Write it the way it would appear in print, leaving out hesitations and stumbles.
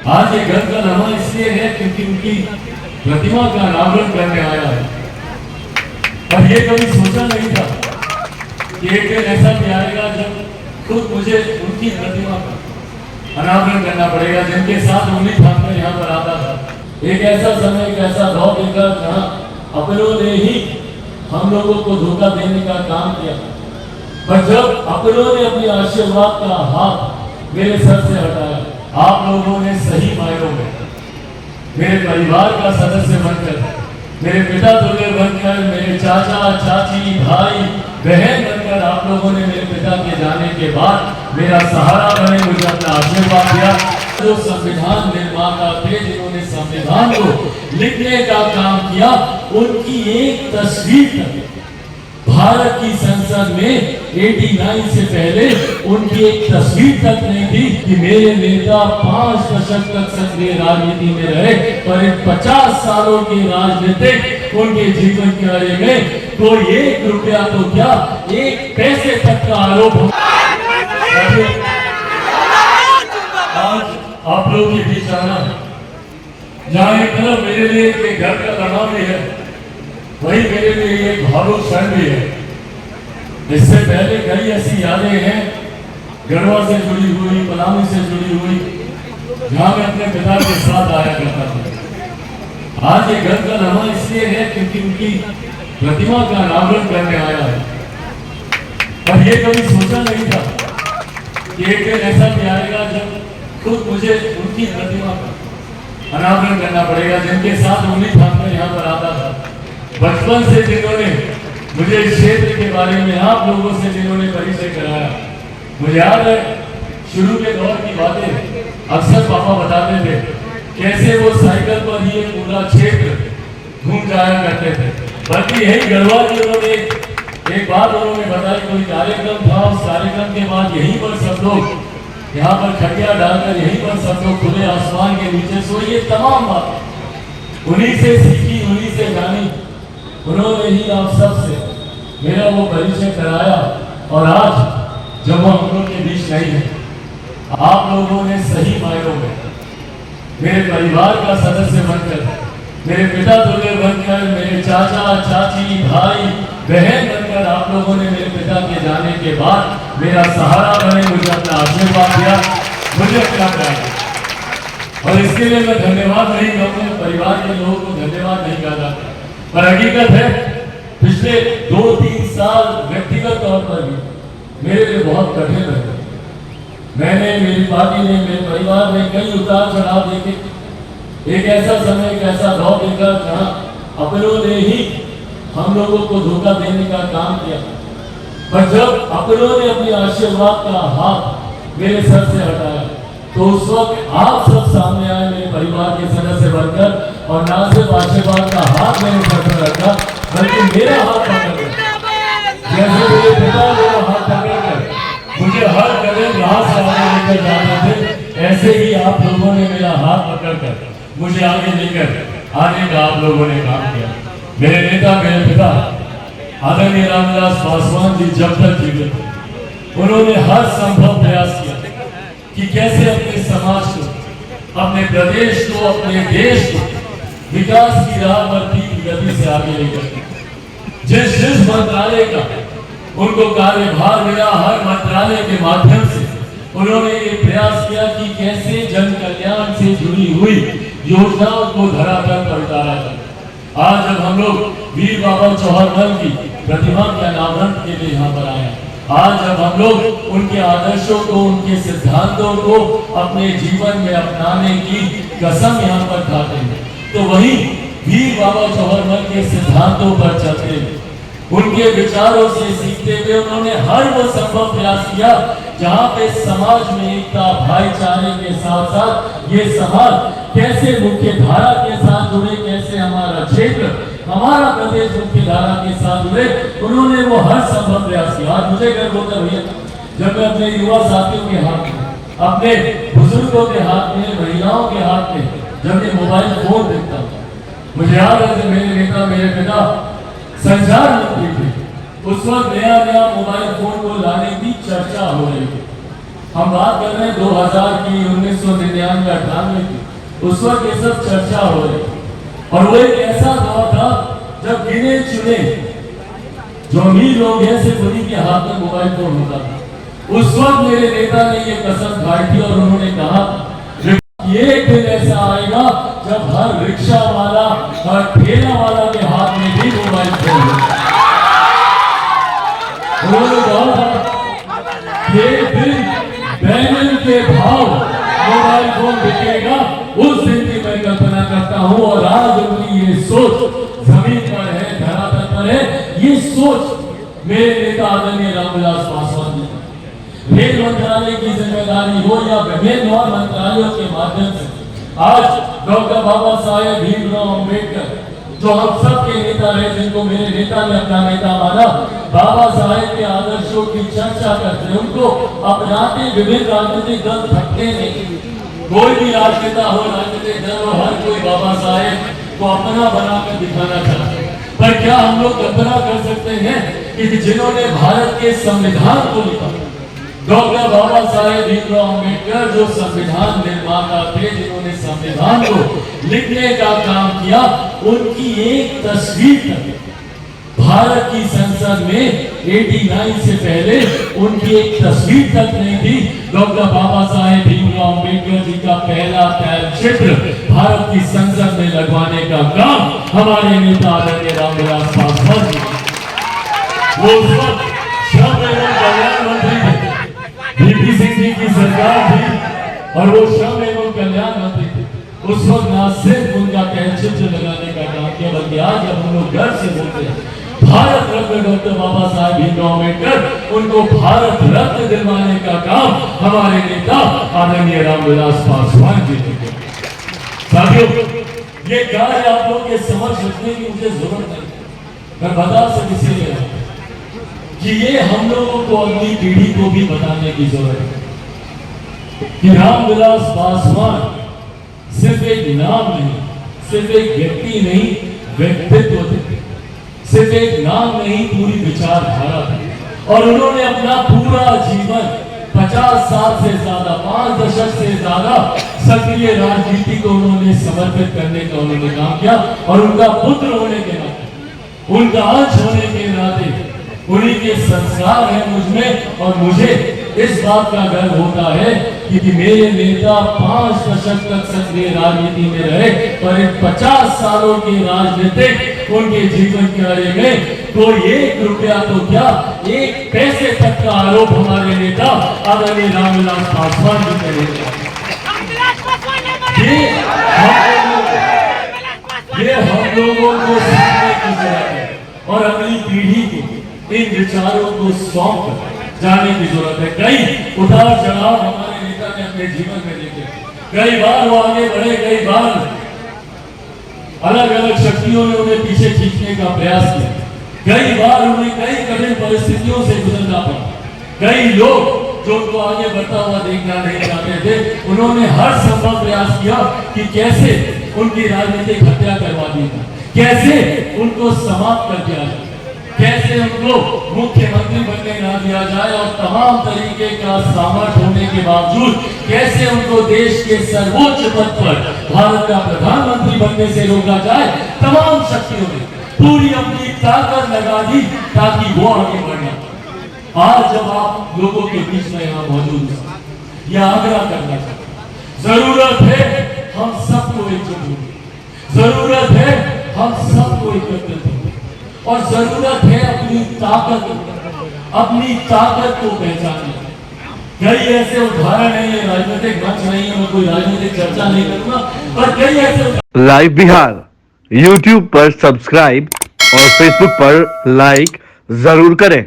आज ये घर का नामा इसलिए है क्योंकि उनकी प्रतिमा का अनावरण करने आया है। और ये कभी सोचा नहीं था कि एक दिन ऐसा भी आएगा जब खुद मुझे उनकी प्रतिमा का अनावरण करना पड़ेगा, जिनके साथ उंगली थामकर यहाँ पर आता था। एक ऐसा समय, एक ऐसा दौर देखा जहाँ अपनों ने ही हम लोगों को धोखा देने का काम किया, पर जब अपनों ने अपने आशीर्वाद का हाथ मेरे सर से हटाया, आप लोगों ने सही मायनों में मेरे परिवार का सदस्य बनकर, मेरे पिता तुल्य बनकर, मेरे चाचा चाची भाई बहन बनकर आप लोगों ने मेरे पिता के जाने के बाद मेरा सहारा बने, मुझे अपना आशीर्वाद दिया। जो संविधान निर्माता थे, जिन्होंने संविधान को लिखने का काम किया, उनकी एक तस्वीर भारत की संसद में 89 से पहले उनकी एक तस्वीर तक नहीं थी कि मेरे नेता 5 दशक तक सक्रिय राजनीति में रहे, पर इन 50 सालों के राजनीतिक उनके जीवन के बारे में कोई 1 रुपया तो क्या 1 पैसे तक का आरोप। आज आप लोग के बीच आना, जहाँ एक तरफ मेरे लिए एक घर का तनाव भी है, वही मेरे लिए एक भावुक क्षण भी है। इससे पहले कई ऐसी यादें हैं गढ़वा से जुड़ी हुई, पलामू से जुड़ी हुई, जहाँ मैं अपने पिता के साथ आया करता था। आज ये घर का नामा इसलिए है क्योंकि उनकी प्रतिमा का अनावरण करने आया है। और ये कभी सोचा नहीं था कि एक दिन ऐसा भी आएगा जब खुद मुझे उनकी प्रतिमा का अनावरण करना पड़ेगा, जिनके साथ उंगली थामकर यहाँ पर आता था। बचपन से जिन्होंने मुझे इस क्षेत्र के बारे में, आप लोगों से जिन्होंने परिचय कराया, मुझे याद है शुरू के दौर की बातें अक्सर पापा बताते थे, कैसे वो साइकिल पर ही पूरा क्षेत्र घूम जाया करते थे। बल्कि यही गढ़वा की उन्होंने एक बात उन्होंने बताई, कोई कार्यक्रम था, उस कार्यक्रम के बाद यहीं पर सब लोग यहाँ पर खटिया डालकर यहीं पर सब लोग खुले आसमान के नीचे सोइए। तमाम बातें उन्हीं से सीखी, उन्हीं से जानी। उन्होंने ही आप सबसे मेरा वो परिचय कराया। और आज जब वो हम लोग के बीच नहीं है, आप लोगों ने सही मायनों में मेरे परिवार का सदस्य बनकर, मेरे पिता तुल्य बनकर, मेरे चाचा चाची भाई बहन बनकर आप लोगों ने मेरे पिता के जाने के बाद मेरा सहारा बने, मुझे अपना आशीर्वाद दिया, मुझे अपना कराया। और इसके लिए मैं धन्यवाद नहीं कहूँगा, परिवार के लोगों को धन्यवाद नहीं कहा, पर हकीकत है पिछले 2-3 साल व्यक्तिगत तौर पर भी मेरे लिए बहुत कठिन रहे। मैंने, मेरी पार्टी ने, मेरे परिवार ने कई उतार चढ़ाव देखे। एक ऐसा समय, एक ऐसा दौर देखा जहाँ अपनों ने ही हम लोगों को धोखा देने का काम किया, पर जब अपनों ने अपने आशीर्वाद का हाथ मेरे सर से हटाया, तो उस वक्त आप सब सामने आए मेरे परिवार के सदस्य बनकर, और ना सिर्फ आशीर्वाद का हाथ मैंने सर पर रखा, बल्कि मेरा हाथ पकड़कर, जैसे मेरे पिता मेरा हाथ पकड़कर मुझे हर कदम यहाँ से आगे लेकर जाते थे, ऐसे ही आप लोगों ने मेरा हाथ पकड़कर मुझे आगे लेकर आने का आप लोगों ने काम किया। मेरे नेता, मेरे पिता आदरणीय रामविलास पासवान जी जब तक जीवित थे, उन्होंने हर संभव प्रयास किया कि कैसे अपने समाज को, अपने प्रदेश को, अपने देश को विकास की राह पर तीव्र गति से आगे लेकर। जिस मंत्रालय का उनको कार्यभार मिला, हर मंत्रालय के माध्यम से उन्होंने ये प्रयास किया कि कैसे जन कल्याण से जुड़ी हुई योजनाओं को धरातल पर उतारा जाए। आज जब हम लोग वीर बाबा चौहान की प्रतिमा के अनावरण के लिए यहाँ पर आए, आज जब हम लोग उनके आदर्शों को, उनके सिद्धांतों को अपने जीवन में अपनाने की कसम यहाँ पर खाते हैं, तो वही वीर बाबा चौहान के सिद्धांतों पर चलते हुए, उनके विचारों से सीखते हुए उन्होंने हर वो संभव प्रयास किया जहाँ पे समाज में एकता, भाईचारे के साथ साथ ये समाज कैसे मुख्य धारा के साथ जुड़े, कैसे हमारा क्षेत्र, हमारा प्रदेश मुख्य धारा के साथ जुड़े, उन्होंने वो हर संभव प्रयास किया। आज मुझे गर्व होता है भैया, जब मैं अपने युवा साथियों के हाथ में, अपने बुजुर्गों के हाथ में, महिलाओं के हाथ में जब ये मोबाइल फोन देखता हूँ, मुझे याद है कि मेरे नेता, मेरे पिता संचार मंत्री थे, उस वक्त नया मोबाइल फोन को लाने की चर्चा हो रही थी। हम बात कर रहे हैं 2000 की, 1999, 98 की। उस वक्त ये सब चर्चा हो रही, और वो एक ऐसा दौर था जब गिने चुने जो अमीर लोग हैं सिर्फ उन्हीं के हाथ में मोबाइल फोन होता था। उस वक्त मेरे नेता ने ये कसम खाई थी और उन्होंने कहा एक दिन ऐसा आएगा जब हर रिक्शा वाला, हर ठेला वाला के हाथ में भी मोबाइल फोन होगा। उन्होंने कहा ये दिन बैंगन के भाव मोबाइल फोन बिकेगा, उस दिन की मैं कल्पना करता हूं। और आज उनकी ये सोच जमीन पर है, धरातल पर है। ये सोच मेरे नेता आदरणीय रामविलास पासवान जी, रेल मंत्रालय की जिम्मेदारी हो या विभिन्न और मंत्रालयों के माध्यम से आज डॉक्टर बाबा साहेब भीमराव अम्बेडकर जो हम सब के नेता रहे, जिनको मेरे नेता ने अपना नेता माना, बाबा साहेब के आदर्शों की चर्चा करते, उनको अपनाते विभिन्न राजनीतिक दल थकते नहीं। कोई भी राजनेता हो, राजनीतिक दल हो, हर कोई बाबा साहेब को अपना बनाकर दिखाना चाहते हैं। पर क्या हम लोग कल्पना कर सकते हैं कि जिन्होंने भारत के संविधान को लिखा, डॉक्टर बाबा साहेब भीमराव अम्बेडकर जो संविधान निर्माता थे, जिन्होंने संविधान को लिखने का काम किया, उनकी एक तस्वीर तक भारत की संसद में 89 से पहले उनकी एक तस्वीर तक नहीं थी। डॉक्टर बाबा साहेब भीमराव अम्बेडकर जी का पहला तैलचित्र भारत की संसद में लगवाने का काम हमारे नेता आदरणीय रामविलास पासवान जी, वो उस वक्त श्रम एवं कल्याण मंत्री थे, वीपी सिंह जी की सरकार थी और वो श्रम एवं कल्याण मंत्री थे। उस वक्त ना सिर्फ उनका तैलचित्र लगाने का काम किया, बल्कि आज जब हम लोग गर्व से बोलते हैं भारत रत्न डॉक्टर बाबा साहेब भीमराव अम्बेडकर, उनको भारत रत्न दिलवाने का काम हमारे नेता आदरणीय रामविलास पासवान जी ने। साथियों, ये कार्य आप लोग के समक्ष रखने की मुझे जरूरत नहीं, मैं बता सकता इसीलिए कि ये हम लोगों को अगली पीढ़ी को भी बताने की जरूरत है कि रामविलास पासवान सिर्फ एक नाम नहीं, सिर्फ एक व्यक्ति नहीं, व्यक्तित्व थे, सिर्फ एक नाम नहीं, पूरी विचारधारा थी। और उन्होंने अपना पूरा जीवन 50 साल से ज्यादा, 5 दशक से ज्यादा सक्रिय राजनीति को उन्होंने समर्पित करने का उन्होंने काम किया। और उनका पुत्र होने के नाते, उनका अंश होने के नाते उन्हीं के संस्कार है मुझमें, और मुझे इस बात का गर्व होता है कि मेरे नेता 5 दशक तक सक्रिय राजनीति में रहे और इन 50 सालों की राजनीतिक उनके जीवन कार्य में कोई 1 रुपया तो क्या 1 पैसे तक का आरोप हमारे नेता आदरणीय रामविलास पासवान जी करेंगे। ये हम लोगों को सीखने की जरूरत है और अगली पीढ़ी को इन विचारों को सौंप जाने की जरूरत है। कई उतार चढ़ाव हमारे नेता ने अपने जीवन में देखे, कई बार वो आगे बढ़े, कई बार अलग अलग शक्तियों ने उन्हें पीछे खींचने का प्रयास किया, कई बार उन्हें कई कठिन परिस्थितियों से गुजरना पड़ा। कई लोग जो उनको आगे बढ़ता हुआ देखना नहीं चाहते थे, उन्होंने हर संभव प्रयास किया कि कैसे उनकी राजनीतिक हत्या करवा दी जाए, कैसे उनको समाप्त कर दिया जाए, कैसे उनको मुख्यमंत्री बनने ना दिया जाए, और तमाम तरीके का सामर्थ्य होने के बावजूद कैसे उनको देश के सर्वोच्च पद पर भारत का प्रधानमंत्री बनने से रोका जाए। तमाम शक्तियों ने पूरी अपनी ताकत लगा दी ताकि वो आगे बढ़ना। आज जब आप लोगों के बीच में यहाँ मौजूद हैं, यह आग्रह करना चाहते, जरूरत है हम सबको एकजुट होने, जरूरत है हम सबको एकत्रित होने, और जरूरत है अपनी ताकत को पहचानने। कई ऐसे उदाहरण है, ये राजनीतिक मंच नहीं है, मैं कोई राजनीतिक चर्चा नहीं करूंगा, पर कई ऐसे लाइव बिहार YouTube पर सब्सक्राइब और Facebook पर लाइक जरूर करें।